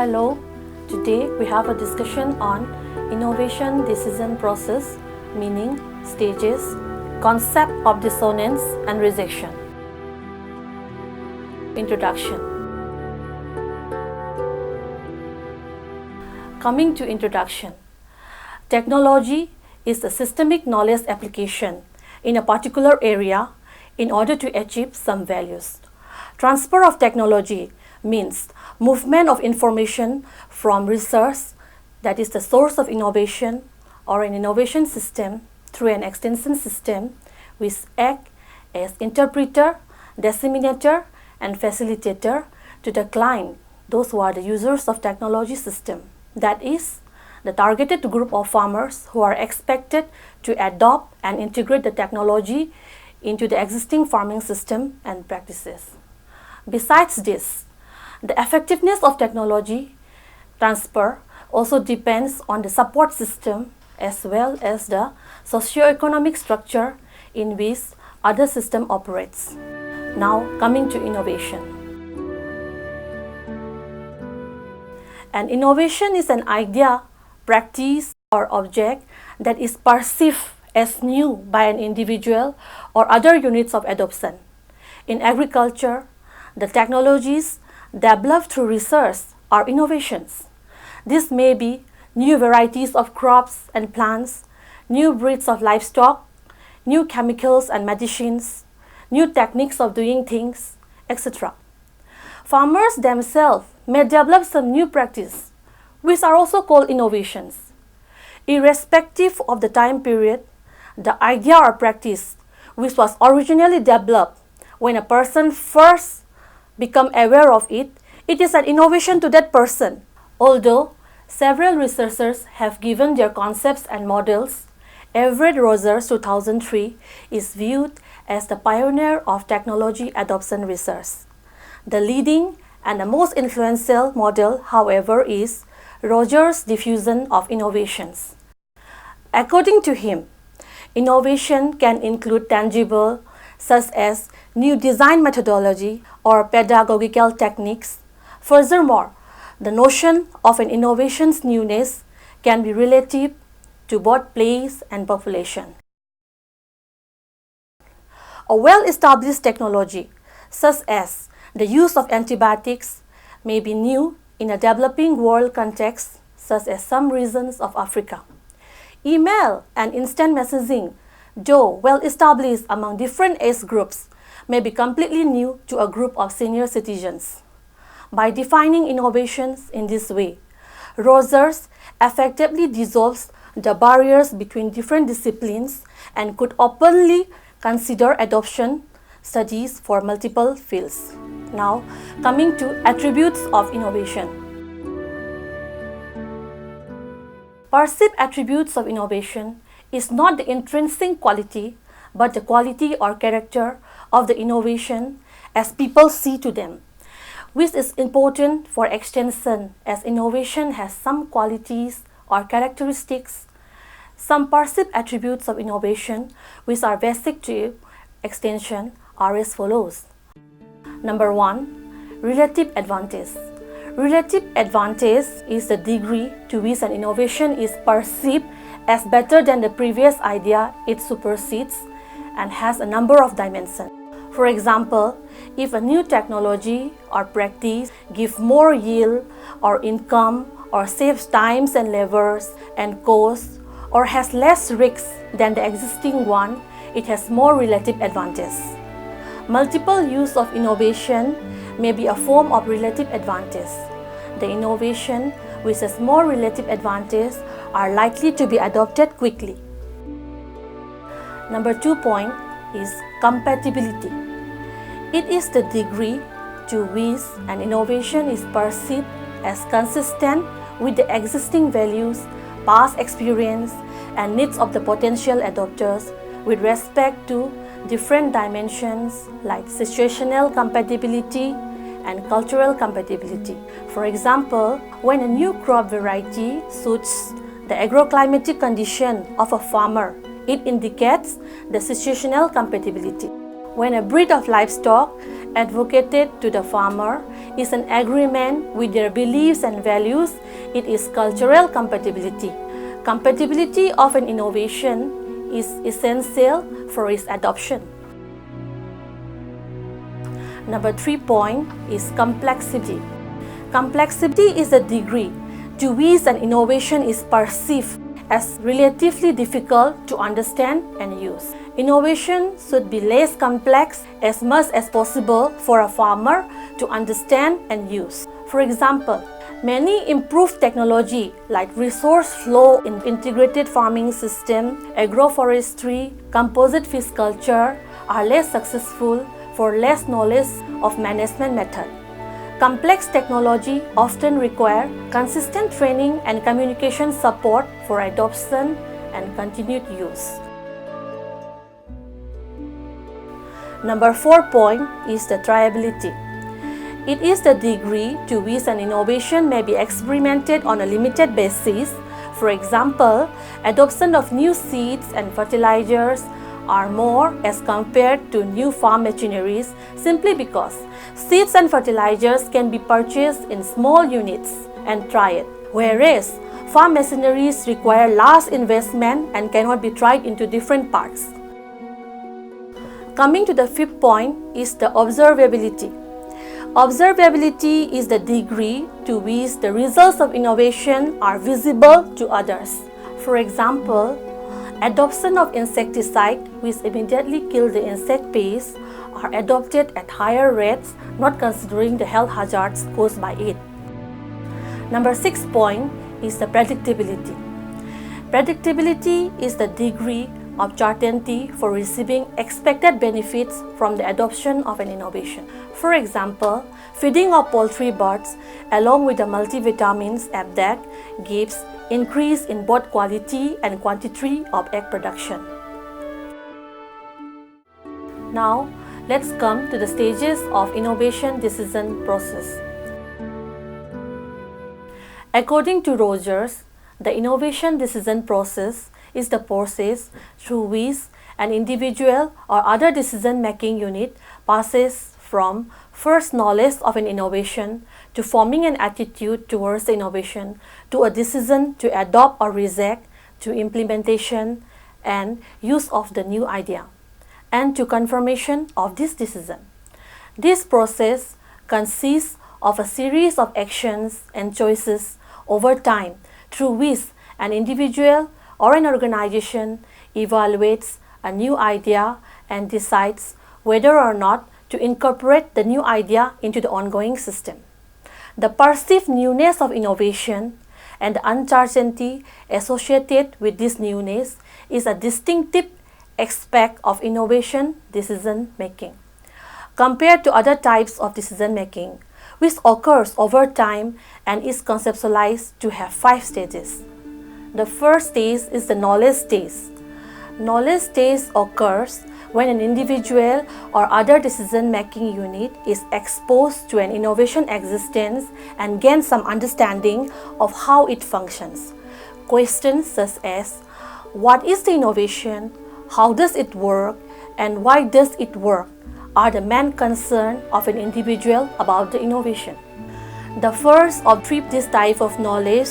Hello, today we have a discussion on innovation decision process, meaning, stages, concept of dissonance and rejection. Introduction. Coming to introduction. Technology is a systemic knowledge application in a particular area in order to achieve some values. Transfer of technology means movement of information from research, that is the source of innovation, or an innovation system through an extension system which act as interpreter, disseminator and facilitator to the client, those who are the users of technology system. That is the targeted group of farmers who are expected to adopt and integrate the technology into the existing farming system and practices. Besides this, the effectiveness of technology transfer also depends on the support system as well as the socio-economic structure in which other system operates. Now coming to innovation. An innovation is an idea, practice or object that is perceived as new by an individual or other units of adoption. In agriculture, the technologies developed through research are innovations. This may be new varieties of crops and plants, new breeds of livestock, new chemicals and medicines, new techniques of doing things, etc. Farmers themselves may develop some new practice, which are also called innovations. Irrespective of the time period, the idea or practice which was originally developed when a person first become aware of it, it is an innovation to that person. Although several researchers have given their concepts and models, Everett Rogers 2003 is viewed as the pioneer of technology adoption research. The leading and the most influential model, however, is Rogers' diffusion of innovations. According to him, innovation can include tangible, such as new design methodology or pedagogical techniques. Furthermore, the notion of an innovation's newness can be relative to both place and population. A well-established technology, such as the use of antibiotics, may be new in a developing world context, such as some regions of Africa. Email and instant messaging, though well-established among different age groups, may be completely new to a group of senior citizens. By defining innovations in this way, Rogers effectively dissolves the barriers between different disciplines and could openly consider adoption studies for multiple fields. Now, coming to attributes of innovation. Perceived attributes of innovation is not the intrinsic quality, but the quality or character of the innovation as people see to them, which is important for extension as innovation has some qualities or characteristics. Some perceived attributes of innovation which are basic to extension are as follows. Number 1, relative advantage. Relative advantage is the degree to which an innovation is perceived as better than the previous idea it supersedes and has a number of dimensions. For example, if a new technology or practice gives more yield or income or saves times and labors and costs or has less risks than the existing one, it has more relative advantage. Multiple use of innovation may be a form of relative advantage. The innovation which has more relative advantage are likely to be adopted quickly. Number 2 point is compatibility. It is the degree to which an innovation is perceived as consistent with the existing values, past experience, and needs of the potential adopters with respect to different dimensions like situational compatibility and cultural compatibility. For example, when a new crop variety suits the agroclimatic condition of a farmer, it indicates the situational compatibility. When a breed of livestock advocated to the farmer is an agreement with their beliefs and values, it is cultural compatibility. Compatibility of an innovation is essential for its adoption. Number 3 point is complexity. Complexity is the degree to which an innovation is perceived as relatively difficult to understand and use. Innovation should be less complex as much as possible for a farmer to understand and use. For example, many improved technology like resource flow in integrated farming system, agroforestry, composite fish culture are less successful for less knowledge of management method. Complex technology often require consistent training and communication support for adoption and continued use. Number 4 point is the triability. It is the degree to which an innovation may be experimented on a limited basis. For example, adoption of new seeds and fertilizers are more as compared to new farm machineries simply because seeds and fertilizers can be purchased in small units and tried, whereas farm machineries require large investment and cannot be tried into different parts. Coming to the 5th point is the observability. Observability is the degree to which the results of innovation are visible to others. For example, adoption of insecticide which immediately kill the insect pests are adopted at higher rates, not considering the health hazards caused by it. Number 6 point is the predictability. Predictability is the degree of certainty for receiving expected benefits from the adoption of an innovation. For example, feeding of poultry birds along with the multivitamins ABDAC gives increase in both quality and quantity of egg production. Now, let's come to the stages of innovation decision process. According to Rogers, the innovation decision process is the process through which an individual or other decision-making unit passes from first knowledge of an innovation to forming an attitude towards the innovation, to a decision to adopt or reject, to implementation and use of the new idea, and to confirmation of this decision. This process consists of a series of actions and choices over time through which an individual or an organization evaluates a new idea and decides whether or not to incorporate the new idea into the ongoing system. The perceived newness of innovation and the uncertainty associated with this newness is a distinctive aspect of innovation decision making. Compared to other types of decision making, which occurs over time and is conceptualized to have 5 stages. The first stage is the knowledge stage. Knowledge stage occurs when an individual or other decision-making unit is exposed to an innovation existence and gains some understanding of how it functions. Questions such as, what is the innovation, how does it work, and why does it work are the main concern of an individual about the innovation. The first of this type of knowledge,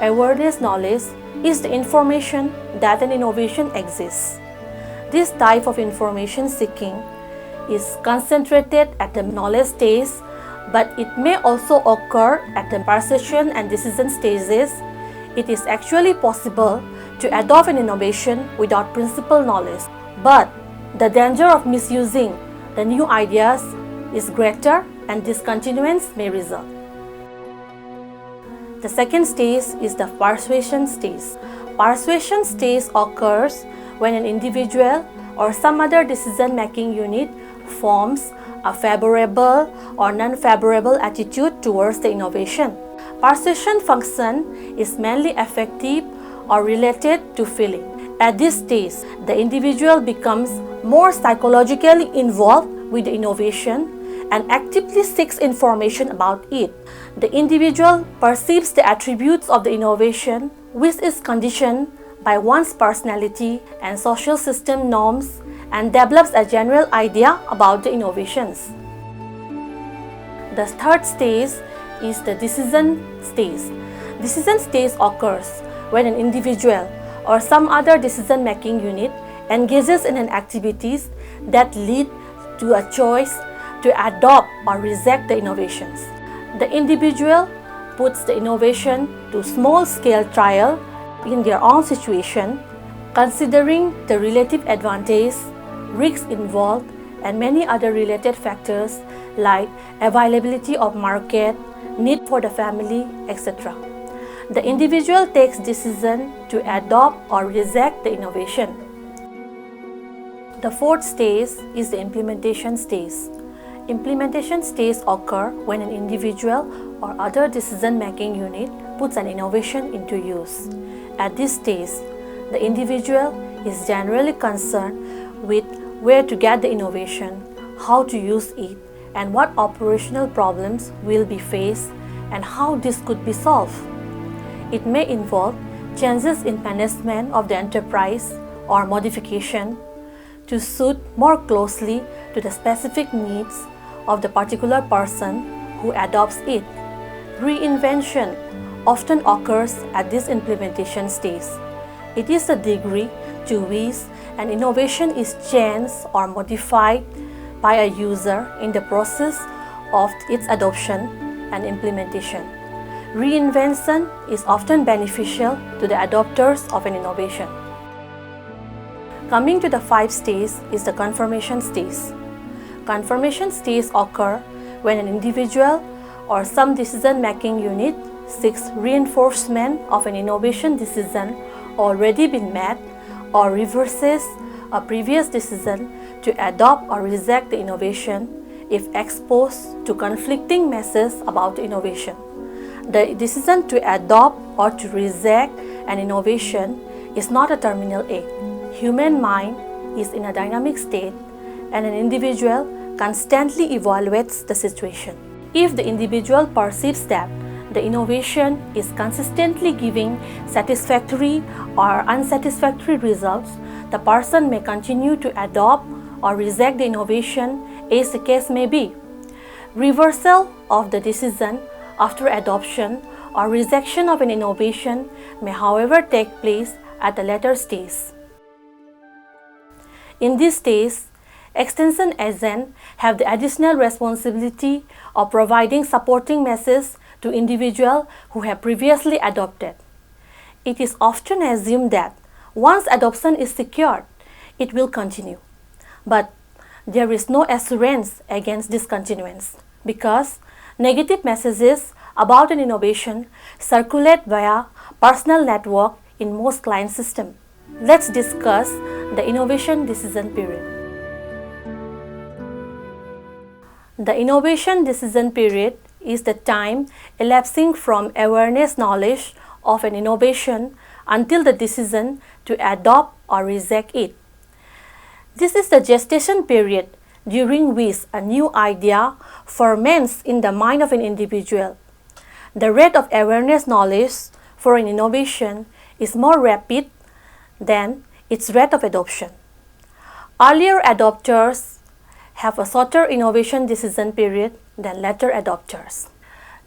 awareness knowledge, is the information that an innovation exists. This type of information seeking is concentrated at the knowledge stage, but it may also occur at the perception and decision stages. It is actually possible to adopt an innovation without principal knowledge, but the danger of misusing the new ideas is greater and discontinuance may result. The second stage is the persuasion stage. Persuasion stage occurs when an individual or some other decision-making unit forms a favorable or non-favorable attitude towards the innovation. Persuasion function is mainly affective or related to feeling. At this stage, the individual becomes more psychologically involved with the innovation and actively seeks information about it. The individual perceives the attributes of the innovation, which is conditioned by one's personality and social system norms and develops a general idea about the innovations. The third stage is the decision stage. Decision stage occurs when an individual or some other decision-making unit engages in an activities that lead to a choice to adopt or reject the innovations. The individual puts the innovation to small-scale trial in their own situation, considering the relative advantage, risks involved, and many other related factors like availability of market, need for the family, etc. The individual takes decision to adopt or reject the innovation. The fourth stage is the implementation stage. Implementation stage occur when an individual or other decision-making unit puts an innovation into use. At this stage, the individual is generally concerned with where to get the innovation, how to use it, and what operational problems will be faced and how this could be solved. It may involve changes in management of the enterprise or modification to suit more closely to the specific needs of the particular person who adopts it. Reinvention often occurs at this implementation stage. It is the degree to which an innovation is changed or modified by a user in the process of its adoption and implementation. Reinvention is often beneficial to the adopters of an innovation. Coming to the fifth stage is the confirmation stage. Confirmation stage occur when an individual or some decision-making unit seeks reinforcement of an innovation decision already been made or reverses a previous decision to adopt or reject the innovation if exposed to conflicting messages about the innovation. The decision to adopt or to reject an innovation is not a terminal act. Human mind is in a dynamic state and an individual constantly evaluates the situation. If the individual perceives that the innovation is consistently giving satisfactory or unsatisfactory results, the person may continue to adopt or reject the innovation as the case may be. Reversal of the decision after adoption or rejection of an innovation may, however, take place at a later stage. In this stage, extension agents have the additional responsibility of providing supporting messages to individuals who have previously adopted. It is often assumed that once adoption is secured, it will continue. But there is no assurance against discontinuance because negative messages about an innovation circulate via personal network in most client systems. Let's discuss the innovation decision period. The innovation decision period is the time elapsing from awareness knowledge of an innovation until the decision to adopt or reject it. This is the gestation period during which a new idea ferments in the mind of an individual. The rate of awareness knowledge for an innovation is more rapid than its rate of adoption. Earlier adopters have a shorter innovation decision period than later adopters.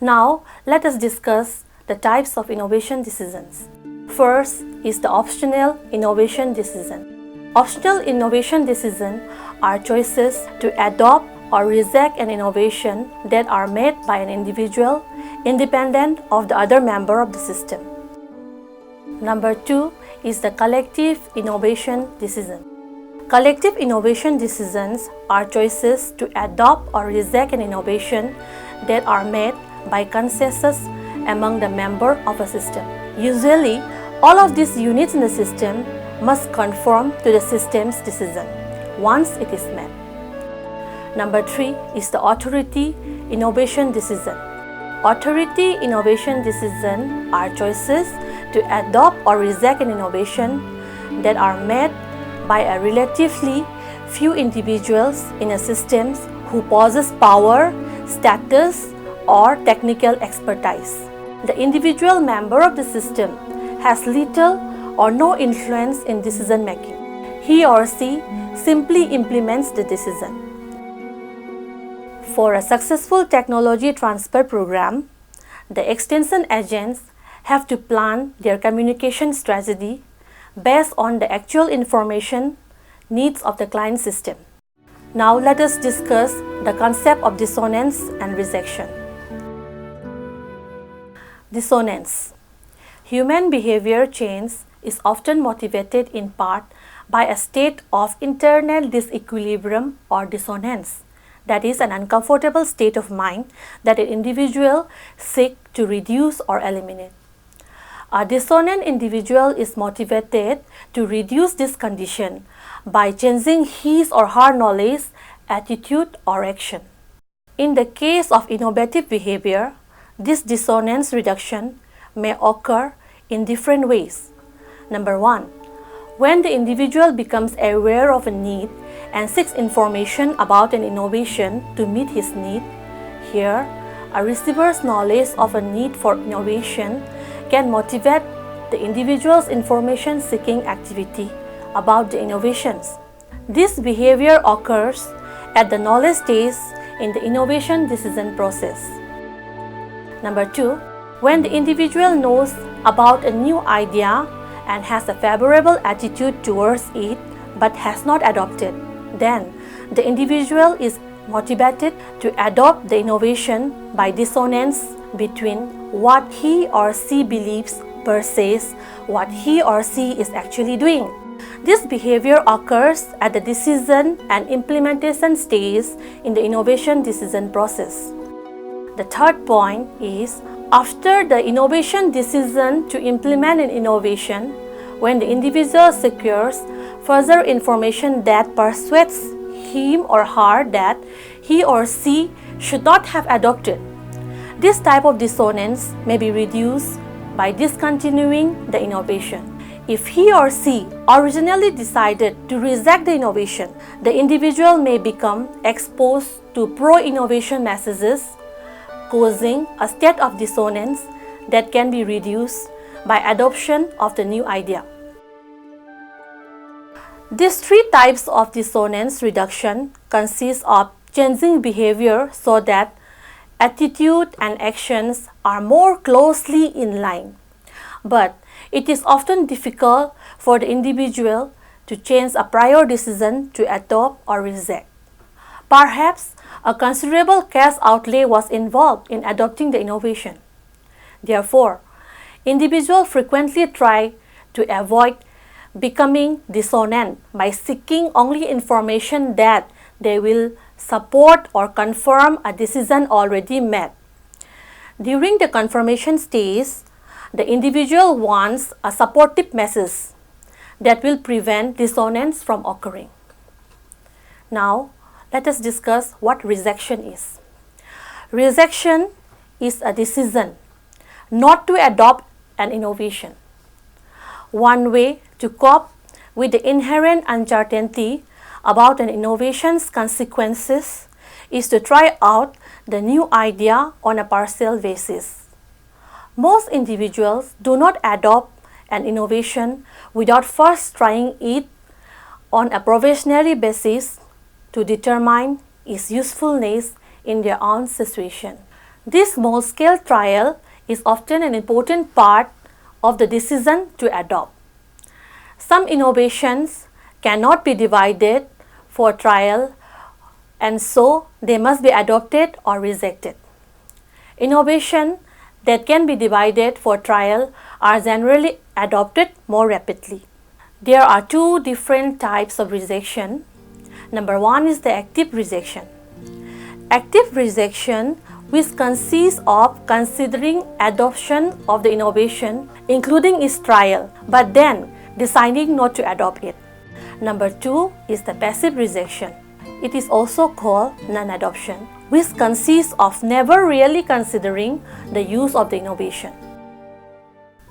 Now, let us discuss the types of innovation decisions. First is the optional innovation decision. Optional innovation decisions are choices to adopt or reject an innovation that are made by an individual independent of the other member of the system. Number 2 is the collective innovation decision. Collective innovation decisions are choices to adopt or reject an innovation that are made by consensus among the members of a system. Usually, all of these units in the system must conform to the system's decision once it is made. Number 3 is the authority innovation decision. Authority innovation decisions are choices to adopt or reject an innovation that are made by a relatively few individuals in a system who possess power, status, or technical expertise. The individual member of the system has little or no influence in decision making. he or she simply implements the decision. For a successful technology transfer program, the extension agents have to plan their communication strategy based on the actual information needs of the client system. Now let us discuss the concept of dissonance and rejection. Dissonance. Human behavior change is often motivated in part by a state of internal disequilibrium or dissonance, that is, an uncomfortable state of mind that an individual seeks to reduce or eliminate. A dissonant individual is motivated to reduce this condition by changing his or her knowledge, attitude, or action. In the case of innovative behavior, this dissonance reduction may occur in different ways. Number one, when the individual becomes aware of a need and seeks information about an innovation to meet his need. Here, a receiver's knowledge of a need for innovation can motivate the individual's information-seeking activity about the innovations. This behavior occurs at the knowledge stage in the innovation decision process. Number two, when the individual knows about a new idea and has a favorable attitude towards it but has not adopted, then the individual is motivated to adopt the innovation by dissonance between what he or she believes versus what he or she is actually doing. This behavior occurs at the decision and implementation stage in the innovation decision process. The third point is, after the innovation decision to implement an innovation, when the individual secures further information that persuades him or her that he or she should not have adopted. This type of dissonance may be reduced by discontinuing the innovation. If he or she originally decided to reject the innovation, the individual may become exposed to pro-innovation messages, causing a state of dissonance that can be reduced by adoption of the new idea. These three types of dissonance reduction consist of changing behavior so that attitude and actions are more closely in line. But it is often difficult for the individual to change a prior decision to adopt or reject. Perhaps a considerable cash outlay was involved in adopting the innovation. Therefore, individuals frequently try to avoid becoming dissonant by seeking only information that they will support or confirm a decision already made. During the confirmation stage, the individual wants a supportive message that will prevent dissonance from occurring. Now, let us discuss what rejection is. Rejection is a decision not to adopt an innovation. One way to cope with the inherent uncertainty about an innovation's consequences is to try out the new idea on a partial basis. Most individuals do not adopt an innovation without first trying it on a probationary basis to determine its usefulness in their own situation. This small-scale trial is often an important part of the decision to adopt. Some innovations cannot be divided for trial, and so they must be adopted or rejected. Innovations that can be divided for trial are generally adopted more rapidly. There are two different types of rejection. Number one is the active rejection. Active rejection, which consists of considering adoption of the innovation, including its trial, but then deciding not to adopt it. Number two is the passive rejection. It is also called non-adoption, which consists of never really considering the use of the innovation.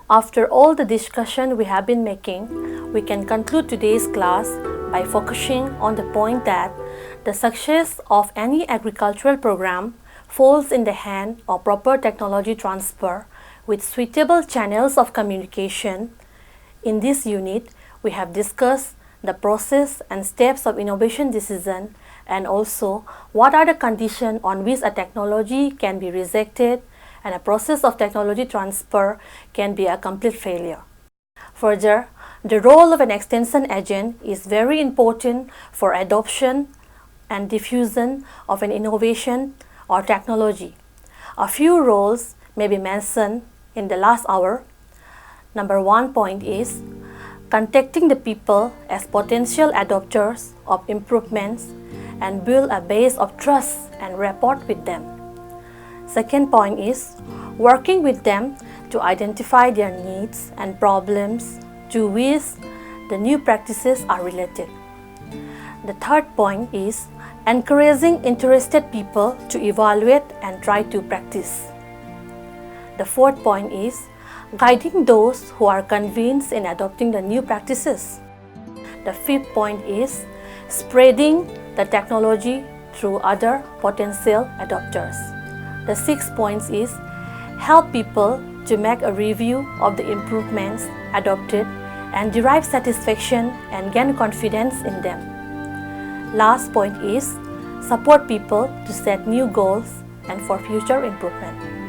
After all the discussion we have been making, we can conclude today's class by focusing on the point that the success of any agricultural program falls in the hand of proper technology transfer with suitable channels of communication. In this unit, we have discussed the process and steps of innovation decision, and also what are the conditions on which a technology can be rejected and a process of technology transfer can be a complete failure. Further, the role of an extension agent is very important for adoption and diffusion of an innovation or technology. A few roles may be mentioned in the last hour. Number 1 point is contacting the people as potential adopters of improvements and build a base of trust and rapport with them. Second point is working with them to identify their needs and problems to which the new practices are related. The third point is encouraging interested people to evaluate and try to practice. The fourth point is guiding those who are convinced in adopting the new practices. The fifth point is spreading the technology through other potential adopters. The sixth point is help people to make a review of the improvements adopted and derive satisfaction and gain confidence in them. Last point is support people to set new goals and for future improvement.